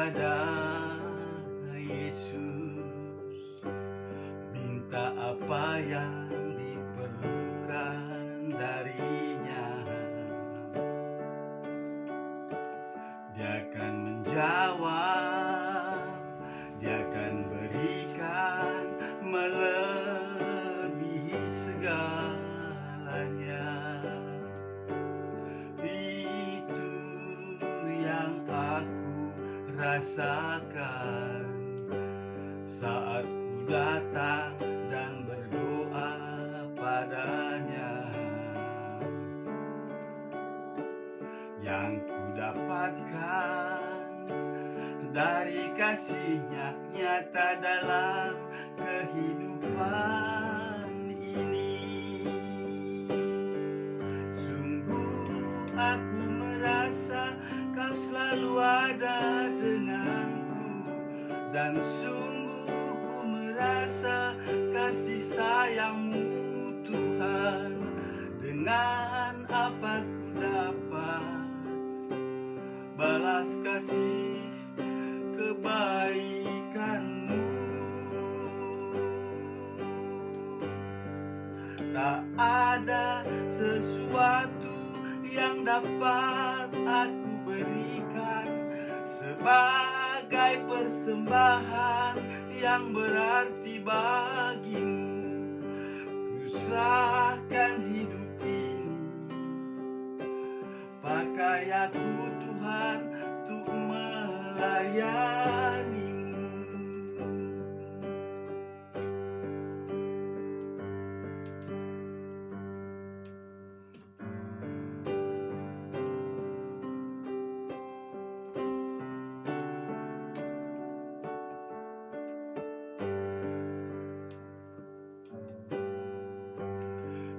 pada Yesus, minta apa yang diperlukan darinya. Dia akan menjawab, Dia akan berikan melebihi segalanya. Itu yang aku rasakan saat ku datang dan berdoa padanya. Yang ku dapatkan dari kasih-Nya nyata dalam kehidupan ini. Sungguh aku merasa Kau selalu ada denganku, dan sungguh ku merasa kasih sayang-Mu Tuhan. Dengan apa ku dapat balas kasih kebaikan-Mu? Tak ada sesuatu yang dapat aku berikan sebagai persembahan yang berarti bagi-Mu. Ku serahkan hidup ini, pakai aku Tuhan untuk melayani-Mu.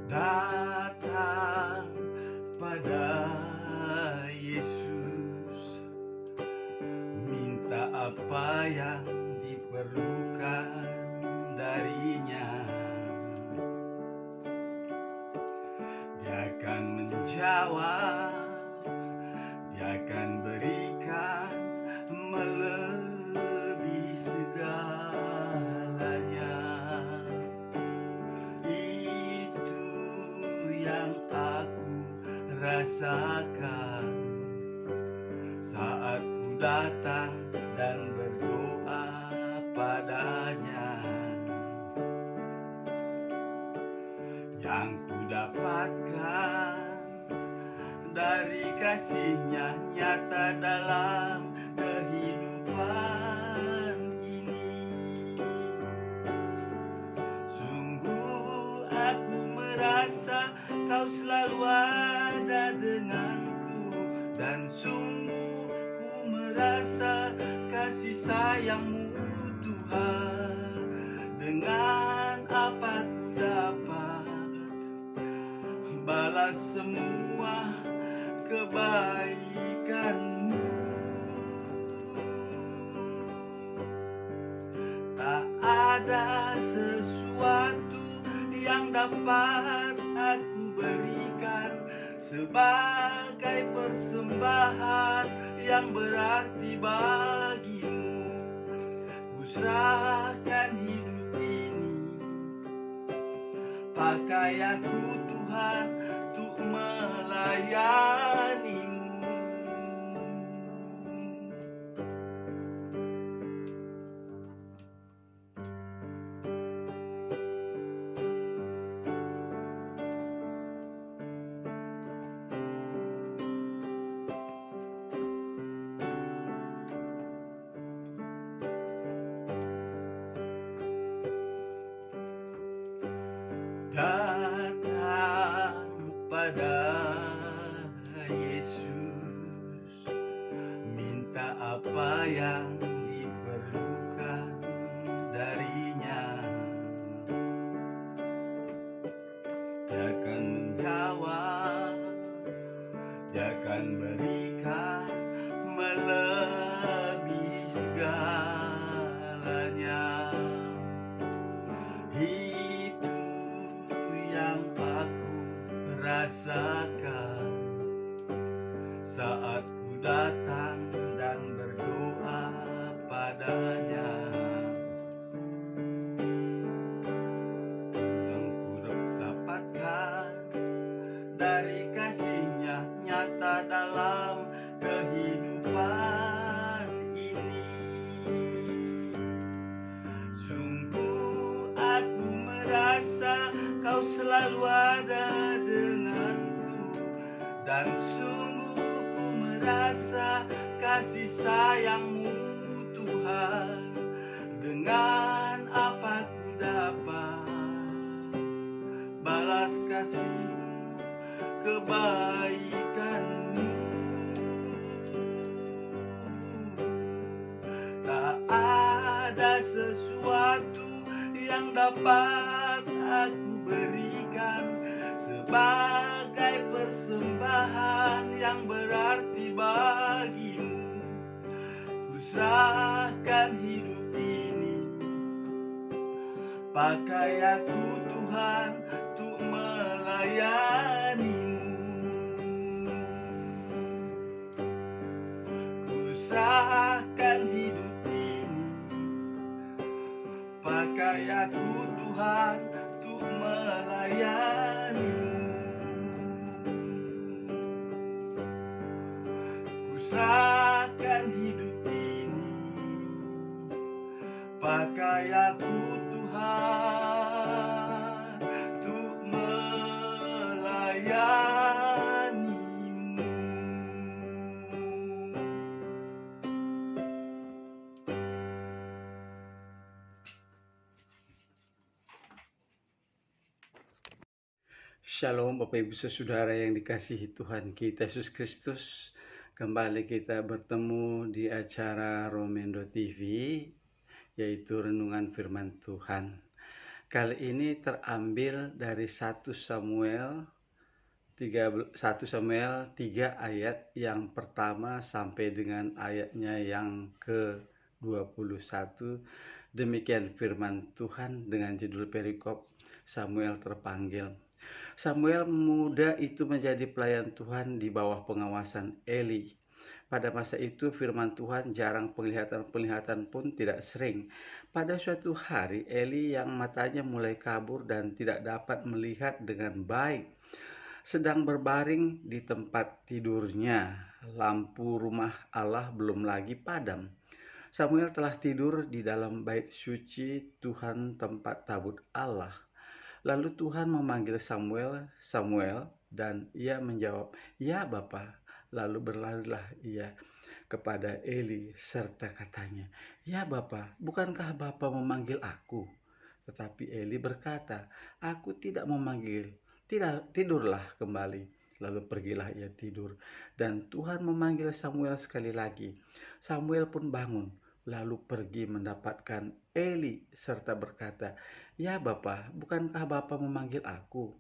Datang pada Yesus, minta apa yang diperlukan darinya. Dia akan menjawab, Dia akan berikan melebihi segalanya. Yang aku rasakan saat ku datang dan berdoa padanya. Yang ku dapatkan dari kasih-Nya nyata dalam kehidupan ini. Sungguh aku merasa Kau selalu ada denganku, dan sungguh ku merasa kasih sayang-Mu Tuhan. Dengan apa ku dapat balas semua kebaikan-Mu? Tak ada sesuatu yang dapat aku berikan sebagai persembahan yang berarti bagi-Mu. Ku serahkan hidup ini, pakai aku Tuhan untuk melayani-Mu. Datang pada Yesus, minta apa yang diperlukan darinya. Dia akan menjawab, Dia akan berikan melebihi segalanya. Itu yang aku rasakan saat ku datang dan berdoa dari kasih-Nya nyata dalam kehidupan ini. Sungguh aku merasa Kau selalu ada denganku, dan sungguh ku merasa kasih sayang-Mu Tuhan. Dengan apa ku dapat balas kasih-Mu, kebaikan-Mu? Tak ada sesuatu yang dapat aku berikan sebagai persembahan yang berarti bagi-Mu. Ku serahkan hidup ini, pakai aku Tuhan untuk melayani-Mu. Ku serahkan hidup ini, pakai aku Tuhan untuk melayani-Mu. Ku serahkan hidup ini, pakai aku Tuhan untuk melayani-Mu. Shalom Bapak Ibu Saudara yang dikasihi Tuhan kita Yesus Kristus. Kembali kita bertemu di acara Romendo TV, yaitu Renungan Firman Tuhan. Kali ini terambil dari 1 Samuel 3 ayat yang pertama sampai dengan ayatnya yang ke-21. Demikian firman Tuhan dengan judul perikop Samuel terpanggil. Samuel muda itu menjadi pelayan Tuhan di bawah pengawasan Eli. Pada masa itu firman Tuhan jarang, penglihatan pun tidak sering. Pada suatu hari Eli yang matanya mulai kabur dan tidak dapat melihat dengan baik sedang berbaring di tempat tidurnya. Lampu rumah Allah belum lagi padam. Samuel telah tidur di dalam bait suci Tuhan, tempat tabut Allah. Lalu Tuhan memanggil Samuel, "Samuel," dan ia menjawab, "Ya Bapa." Lalu berlarilah ia kepada Eli serta katanya, "Ya Bapa, bukankah Bapa memanggil aku?" Tetapi Eli berkata, "Aku tidak memanggil, tidurlah kembali." Lalu pergilah ia tidur, dan Tuhan memanggil Samuel sekali lagi. Samuel pun bangun, lalu pergi mendapatkan Eli serta berkata, "Ya Bapa, bukankah Bapa memanggil aku?"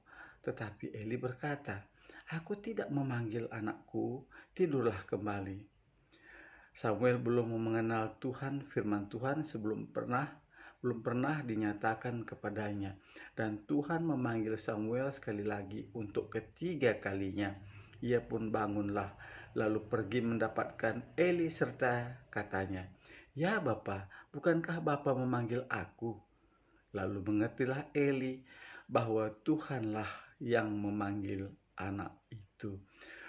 Tetapi Eli berkata, "Aku tidak memanggil anakku, tidurlah kembali." Samuel belum mengenal Tuhan, firman Tuhan belum pernah dinyatakan kepadanya, dan Tuhan memanggil Samuel sekali lagi untuk ketiga kalinya. Ia pun bangunlah, lalu pergi mendapatkan Eli serta katanya, "Ya Bapa, bukankah Bapa memanggil aku?" Lalu mengertilah Eli bahwa Tuhanlah yang memanggil anak itu.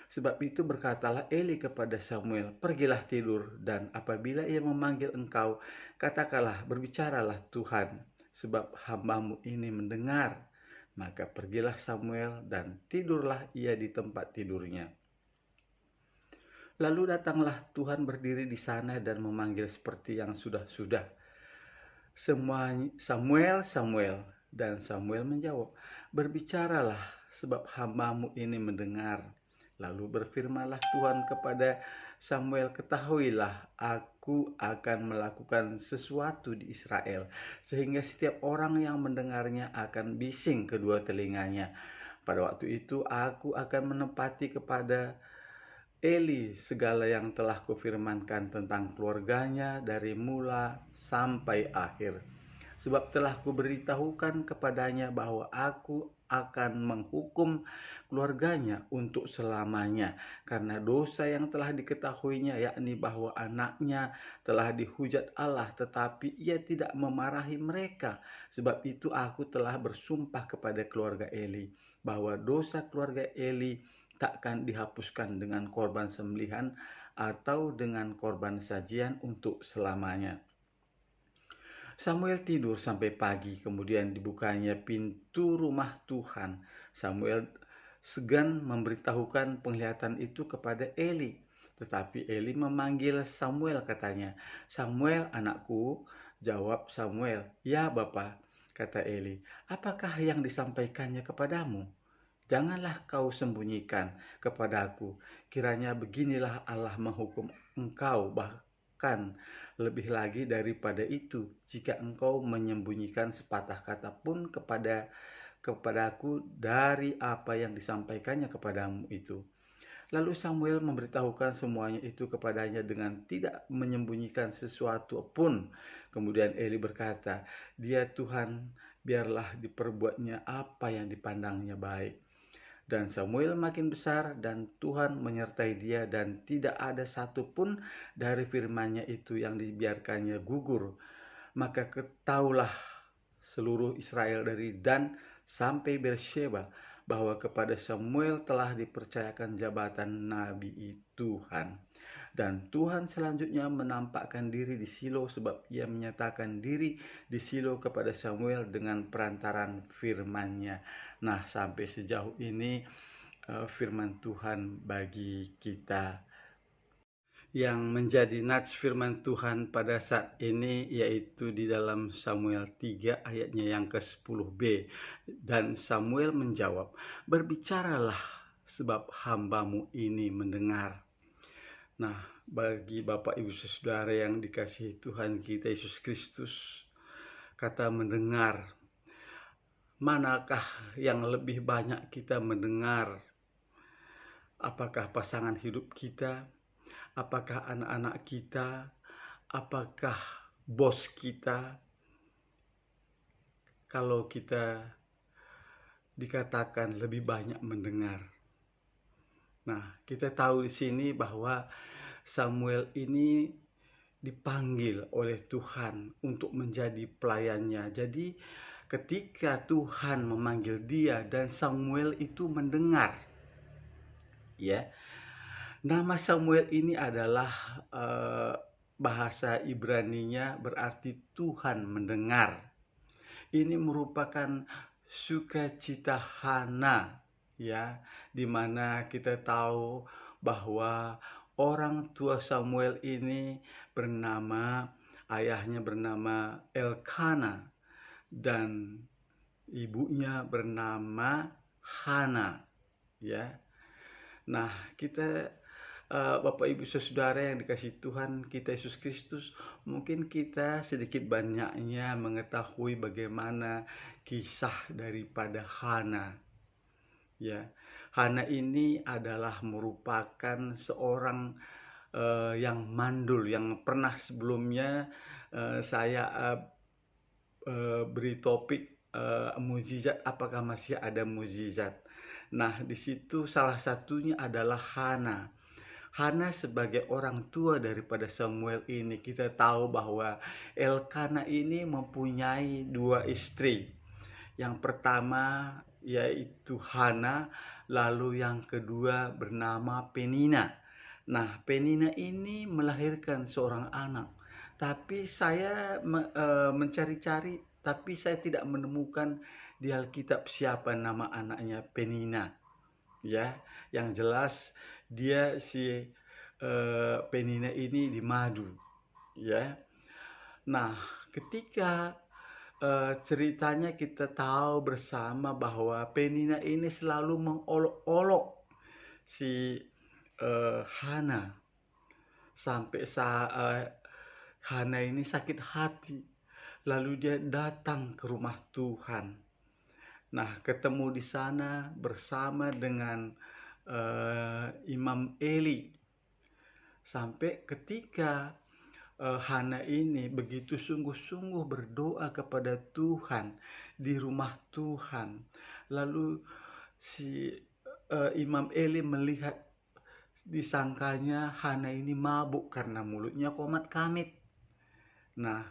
Sebab itu berkatalah Eli kepada Samuel, "Pergilah tidur, dan apabila ia memanggil engkau, katakanlah, berbicaralah Tuhan, sebab hamba-Mu ini mendengar." Maka pergilah Samuel dan tidurlah ia di tempat tidurnya. Lalu datanglah Tuhan berdiri di sana dan memanggil seperti yang sudah-sudah, "Samuel, Samuel." Dan Samuel menjawab, "Berbicaralah, sebab hamba-Mu ini mendengar." Lalu berfirmanlah Tuhan kepada Samuel, "Ketahuilah, aku akan melakukan sesuatu di Israel, sehingga setiap orang yang mendengarnya akan bising kedua telinganya. Pada waktu itu aku akan menempati kepada Eli segala yang telah kufirmankan tentang keluarganya dari mula sampai akhir. sebab telah kuberitahukan kepadanya bahwa aku akan menghukum keluarganya untuk selamanya karena dosa yang telah diketahuinya, yakni bahwa anaknya telah dihujat Allah, tetapi ia tidak memarahi mereka. Sebab itu aku telah bersumpah kepada keluarga Eli bahwa dosa keluarga Eli takkan dihapuskan dengan korban sembelihan atau dengan korban sajian untuk selamanya. Samuel tidur sampai pagi, kemudian dibukanya pintu rumah Tuhan. Samuel segan memberitahukan penglihatan itu kepada Eli. Tetapi Eli memanggil Samuel, katanya, "Samuel, anakku." Jawab Samuel, "Ya, Bapa." Kata Eli, "Apakah yang disampaikannya kepadamu? Janganlah kau sembunyikan kepadaku. Kiranya beginilah Allah menghukum engkau, bahkan lebih lagi daripada itu, jika engkau menyembunyikan sepatah kata pun kepadaku dari apa yang disampaikannya kepadamu itu." Lalu Samuel memberitahukan semuanya itu kepadanya dengan tidak menyembunyikan sesuatu pun. Kemudian Eli berkata, "Dia Tuhan, biarlah diperbuatnya apa yang dipandangnya baik." Dan Samuel makin besar dan Tuhan menyertai dia, dan tidak ada satupun dari firman-Nya itu yang dibiarkannya gugur. Maka ketahuilah seluruh Israel dari Dan sampai Beersheba bahwa kepada Samuel telah dipercayakan jabatan nabi Tuhan. Dan Tuhan selanjutnya menampakkan diri di Shilo, sebab ia menyatakan diri di Shilo kepada Samuel dengan perantaran firman-Nya. Nah, sampai sejauh ini firman Tuhan bagi kita. Yang menjadi nats firman Tuhan pada saat ini yaitu di dalam Samuel 3 ayatnya yang ke-10b. Dan Samuel menjawab, "Berbicaralah, sebab hambamu ini mendengar." Nah, bagi Bapak Ibu Saudara yang dikasihi Tuhan kita Yesus Kristus, kata mendengar, manakah yang lebih banyak kita mendengar? Apakah pasangan hidup kita? Apakah anak-anak kita? Apakah bos kita? Kalau kita dikatakan lebih banyak mendengar. Nah, kita tahu di sini bahwa Samuel ini dipanggil oleh Tuhan untuk menjadi pelayannya. Jadi ketika Tuhan memanggil dia dan Samuel itu mendengar, ya, nama Samuel ini adalah bahasa Ibraninya berarti Tuhan mendengar. Ini merupakan sukacita Hana, ya, di mana kita tahu bahwa orang tua Samuel ini ayahnya bernama Elkana dan ibunya bernama Hana, ya. Nah, kita Bapak Ibu Saudara yang dikasihi Tuhan kita Yesus Kristus, mungkin kita sedikit banyaknya mengetahui bagaimana kisah daripada Hana. Ya, Hana ini adalah merupakan seorang yang mandul, yang pernah sebelumnya saya beri topik mukjizat, apakah masih ada mukjizat. Nah, di situ salah satunya adalah Hana. Hana sebagai orang tua daripada Samuel ini, kita tahu bahwa Elkana ini mempunyai 2 istri. Yang pertama yaitu Hana, lalu yang kedua bernama Penina. Nah, Penina ini melahirkan seorang anak. Tapi saya mencari-cari, tapi saya tidak menemukan di Alkitab siapa nama anaknya Penina. Ya, yang jelas dia si Penina ini di Madu, ya. Nah, ketika ceritanya kita tahu bersama bahwa Penina ini selalu mengolok-olok si Hana sampai Hana ini sakit hati, lalu dia datang ke rumah Tuhan. Nah, ketemu di sana bersama dengan Imam Eli. Sampai ketika Hana ini begitu sungguh-sungguh berdoa kepada Tuhan di rumah Tuhan. Lalu si Imam Eli melihat, disangkanya Hana ini mabuk karena mulutnya komat-kamit. Nah,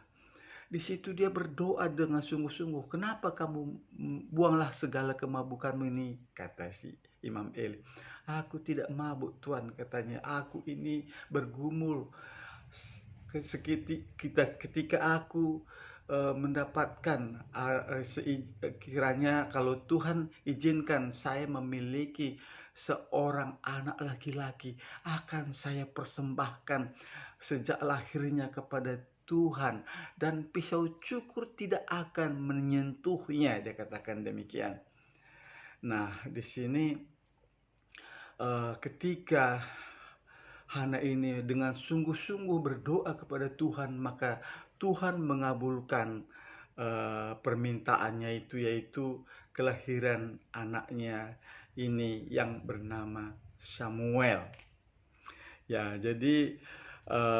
di situ dia berdoa dengan sungguh-sungguh. "Kenapa kamu buanglah segala kemabukanmu ini?" kata si Imam Eli. "Aku tidak mabuk, Tuan," katanya. "Aku ini bergumul. Ketika aku mendapatkan kiranya kalau Tuhan izinkan saya memiliki seorang anak laki-laki, akan saya persembahkan sejak lahirnya kepada Tuhan, dan pisau cukur tidak akan menyentuhnya," dia katakan demikian. Nah, di sini ketika Hana ini dengan sungguh-sungguh berdoa kepada Tuhan, maka Tuhan mengabulkan permintaannya itu, yaitu kelahiran anaknya ini yang bernama Samuel. Ya, jadi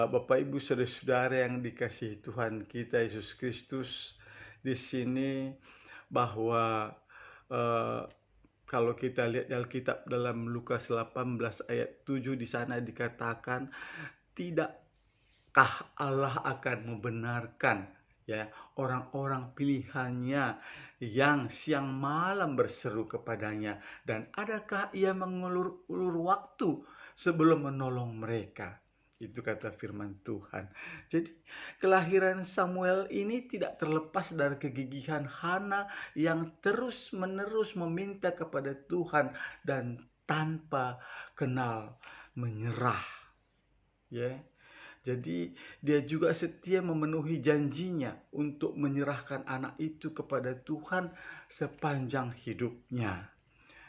Bapak Ibu saudara-saudara yang dikasihi Tuhan kita Yesus Kristus, di sini bahwa kalau kita lihat di Alkitab dalam Lukas 18 ayat 7, di sana dikatakan, "Tidakkah Allah akan membenarkan ya orang-orang pilihannya yang siang malam berseru kepadanya, dan adakah ia mengulur-ulur waktu sebelum menolong mereka?" Itu kata firman Tuhan. Jadi kelahiran Samuel ini tidak terlepas dari kegigihan Hana yang terus-menerus meminta kepada Tuhan dan tanpa kenal menyerah. Ya. Jadi dia juga setia memenuhi janjinya untuk menyerahkan anak itu kepada Tuhan sepanjang hidupnya.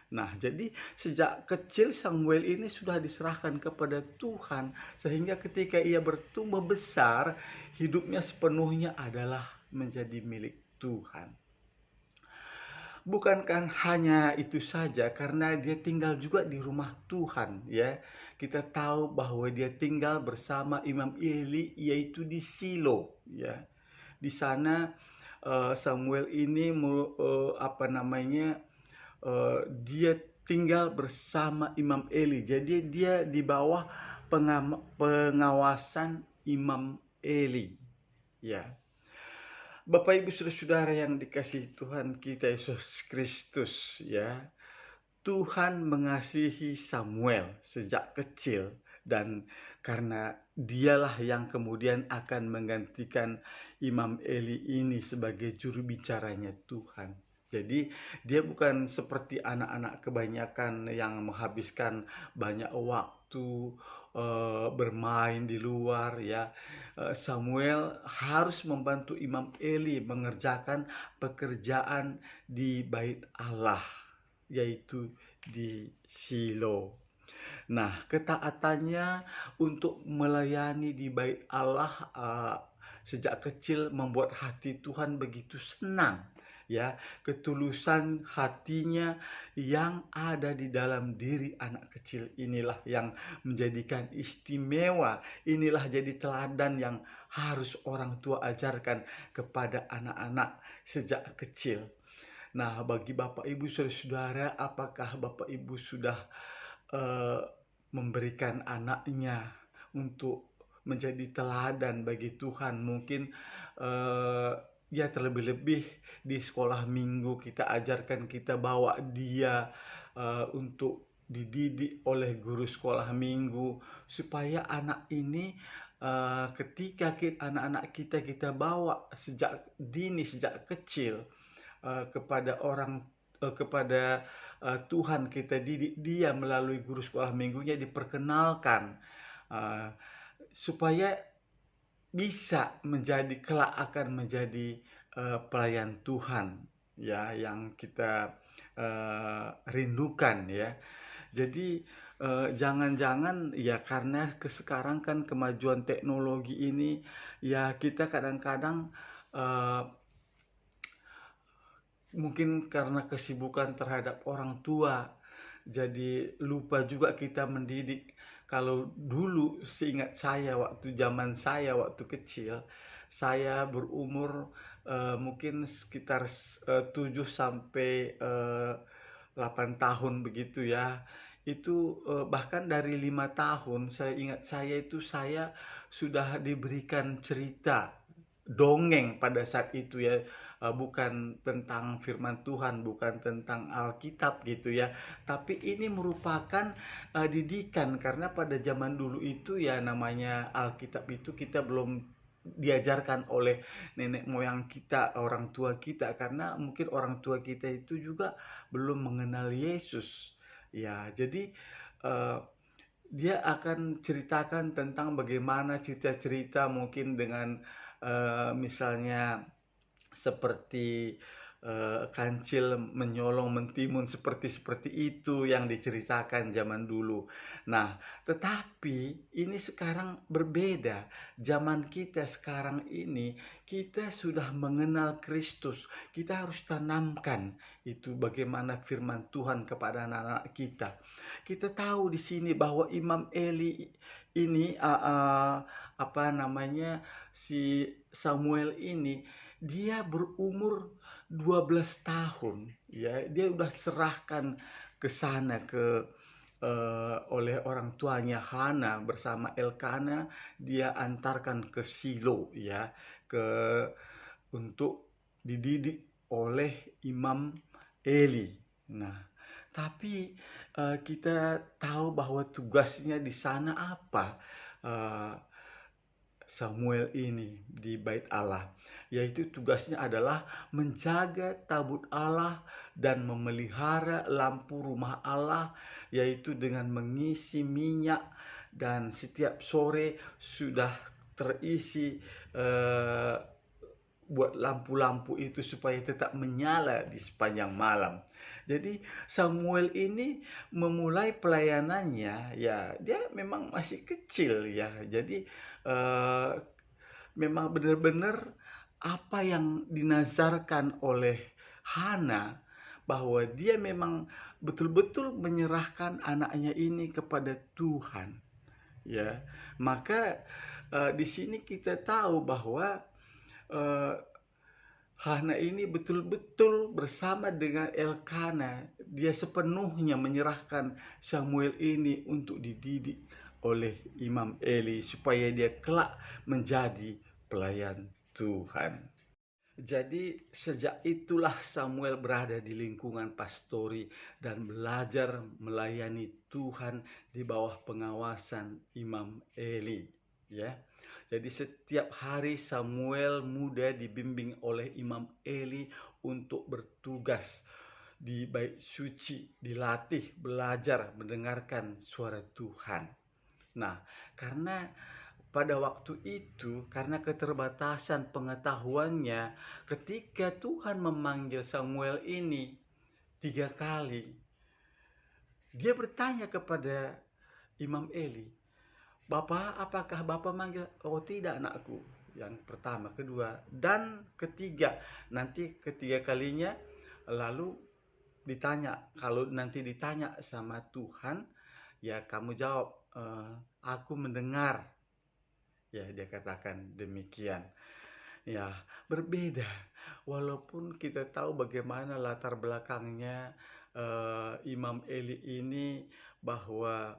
Nah, jadi sejak kecil Samuel ini sudah diserahkan kepada Tuhan, sehingga ketika ia bertumbuh besar, hidupnya sepenuhnya adalah menjadi milik Tuhan. Bukan hanya itu saja, karena dia tinggal juga di rumah Tuhan, ya. Kita tahu bahwa dia tinggal bersama Imam Eli, yaitu di Silo, ya. Di sana Samuel ini dia tinggal bersama Imam Eli. Jadi dia di bawah pengawasan Imam Eli. Ya. Bapak Ibu Saudara-saudara yang dikasihi Tuhan kita Yesus Kristus, ya. Tuhan mengasihi Samuel sejak kecil, dan karena dialah yang kemudian akan menggantikan Imam Eli ini sebagai juru bicaranya Tuhan. Jadi dia bukan seperti anak-anak kebanyakan yang menghabiskan banyak waktu bermain di luar, ya. Samuel harus membantu Imam Eli mengerjakan pekerjaan di Bait Allah, yaitu di Silo. Nah, ketaatannya untuk melayani di Bait Allah sejak kecil membuat hati Tuhan begitu senang, ya. Ketulusan hatinya yang ada di dalam diri anak kecil inilah yang menjadikan istimewa, inilah jadi teladan yang harus orang tua ajarkan kepada anak-anak sejak kecil. Nah, bagi Bapak Ibu saudara-saudara, apakah Bapak Ibu sudah memberikan anaknya untuk menjadi teladan bagi Tuhan? Mungkin ya terlebih-lebih di sekolah minggu kita ajarkan, kita bawa dia untuk dididik oleh guru sekolah minggu, supaya anak ini ketika anak-anak kita bawa sejak dini, sejak kecil kepada Tuhan, kita didik dia melalui guru sekolah minggunya, diperkenalkan supaya bisa menjadi kelak akan menjadi pelayan Tuhan, ya, yang kita rindukan, ya. Jadi jangan-jangan ya karena sekarang kan kemajuan teknologi ini, ya kita kadang-kadang mungkin karena kesibukan terhadap orang tua, jadi lupa juga kita mendidik Kalau dulu seingat saya waktu zaman saya waktu kecil, saya berumur, mungkin sekitar 7 sampai, 8 tahun begitu ya. Itu, bahkan dari 5 tahun saya ingat saya sudah diberikan cerita, dongeng pada saat itu ya, bukan tentang firman Tuhan, bukan tentang Alkitab gitu ya, tapi ini merupakan didikan karena pada zaman dulu itu ya namanya Alkitab itu kita belum diajarkan oleh nenek moyang kita, orang tua kita karena mungkin orang tua kita itu juga belum mengenal Yesus. Ya, jadi eh, dia akan ceritakan tentang bagaimana cerita-cerita mungkin dengan misalnya seperti kancil menyolong mentimun seperti seperti itu yang diceritakan zaman dulu. Nah, tetapi ini sekarang berbeda. Zaman kita sekarang ini kita sudah mengenal Kristus. Kita harus tanamkan itu bagaimana firman Tuhan kepada anak-anak kita. Kita tahu di sini bahwa Imam Eli ini apa namanya si Samuel ini dia berumur 12 tahun ya, dia udah serahkan ke sana oleh orang tuanya Hana bersama Elkana, dia antarkan ke Silo ya, ke untuk dididik oleh Imam Eli. Nah, tapi kita tahu bahwa tugasnya di sana apa? Eh, Samuel ini di bait Allah, yaitu tugasnya adalah menjaga tabut Allah dan memelihara lampu rumah Allah, yaitu dengan mengisi minyak dan setiap sore sudah terisi eh, buat lampu-lampu itu supaya tetap menyala di sepanjang malam. Jadi Samuel ini memulai pelayanannya ya dia memang masih kecil ya. Jadi eh, memang benar-benar apa yang dinazarkan oleh Hana bahwa dia memang betul-betul menyerahkan anaknya ini kepada Tuhan ya. Maka di sini kita tahu bahwa eh, Hana ini betul-betul bersama dengan Elkana, dia sepenuhnya menyerahkan Samuel ini untuk dididik oleh Imam Eli supaya dia kelak menjadi pelayan Tuhan. Jadi sejak itulah Samuel berada di lingkungan pastori dan belajar melayani Tuhan di bawah pengawasan Imam Eli. Ya, jadi setiap hari Samuel muda dibimbing oleh Imam Eli untuk bertugas di bait suci, dilatih belajar mendengarkan suara Tuhan. Nah, karena pada waktu itu, karena keterbatasan pengetahuannya, ketika Tuhan memanggil Samuel ini 3 kali, dia bertanya kepada Imam Eli, "Bapak, apakah Bapak manggil?" "Oh tidak anakku." Yang pertama, kedua, dan ketiga. Nanti ketiga kalinya lalu ditanya, kalau nanti ditanya sama Tuhan, ya kamu jawab, "Aku mendengar." Ya, dia katakan demikian. Ya, berbeda. Walaupun kita tahu bagaimana latar belakangnya Imam Eli ini, bahwa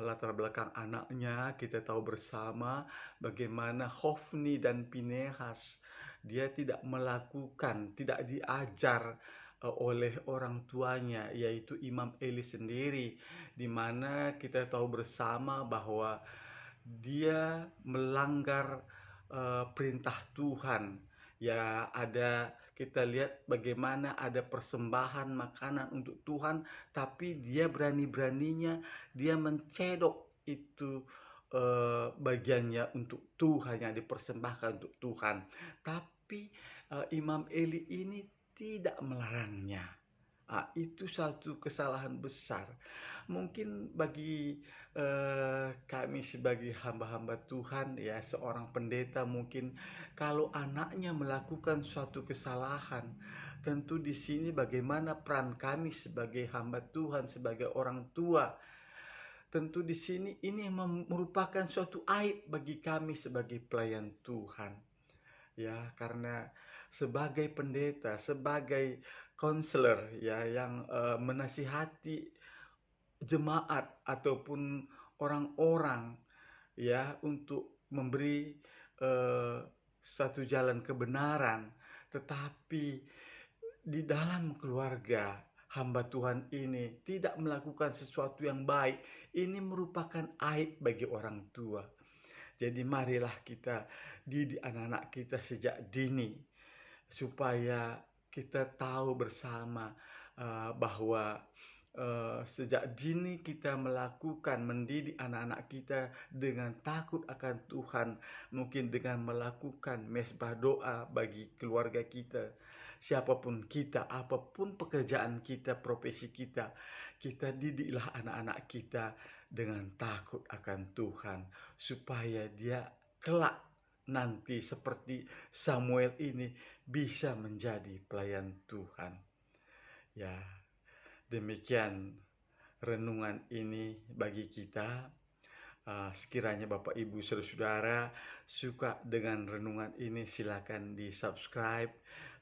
latar belakang anaknya kita tahu bersama bagaimana Hofni dan Pinehas dia tidak melakukan, tidak diajar oleh orang tuanya yaitu Imam Eli sendiri, di mana kita tahu bersama bahwa dia melanggar perintah Tuhan. Ya, ada kita lihat bagaimana ada persembahan makanan untuk Tuhan, tapi dia berani-beraninya dia mencedok itu bagiannya untuk Tuhan yang dipersembahkan untuk Tuhan. Tapi Imam Eli ini tidak melarangnya. Itu satu kesalahan besar. Mungkin bagi kami sebagai hamba-hamba Tuhan ya, seorang pendeta mungkin kalau anaknya melakukan suatu kesalahan, tentu di sini bagaimana peran kami sebagai hamba Tuhan, sebagai orang tua. tentu di sini ini merupakan suatu aib bagi kami sebagai pelayan Tuhan. Ya, karena sebagai pendeta, sebagai konselor ya yang menasihati jemaat ataupun orang-orang ya untuk memberi satu jalan kebenaran, tetapi di dalam keluarga hamba Tuhan ini tidak melakukan sesuatu yang baik, ini merupakan aib bagi orang tua. Jadi marilah kita didik anak-anak kita sejak dini supaya kita tahu bersama bahwa sejak dini kita mendidik anak-anak kita dengan takut akan Tuhan, mungkin dengan melakukan mesbah doa bagi keluarga kita. Siapapun kita, apapun pekerjaan kita, profesi kita, kita didiklah anak-anak kita dengan takut akan Tuhan, supaya dia kelak nanti seperti Samuel ini bisa menjadi pelayan Tuhan. Ya, demikian renungan ini bagi kita. Sekiranya Bapak Ibu Saudara-saudara suka dengan renungan ini, silakan di subscribe,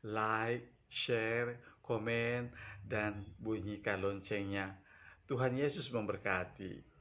like, share, komen, dan bunyikan loncengnya. Tuhan Yesus memberkati.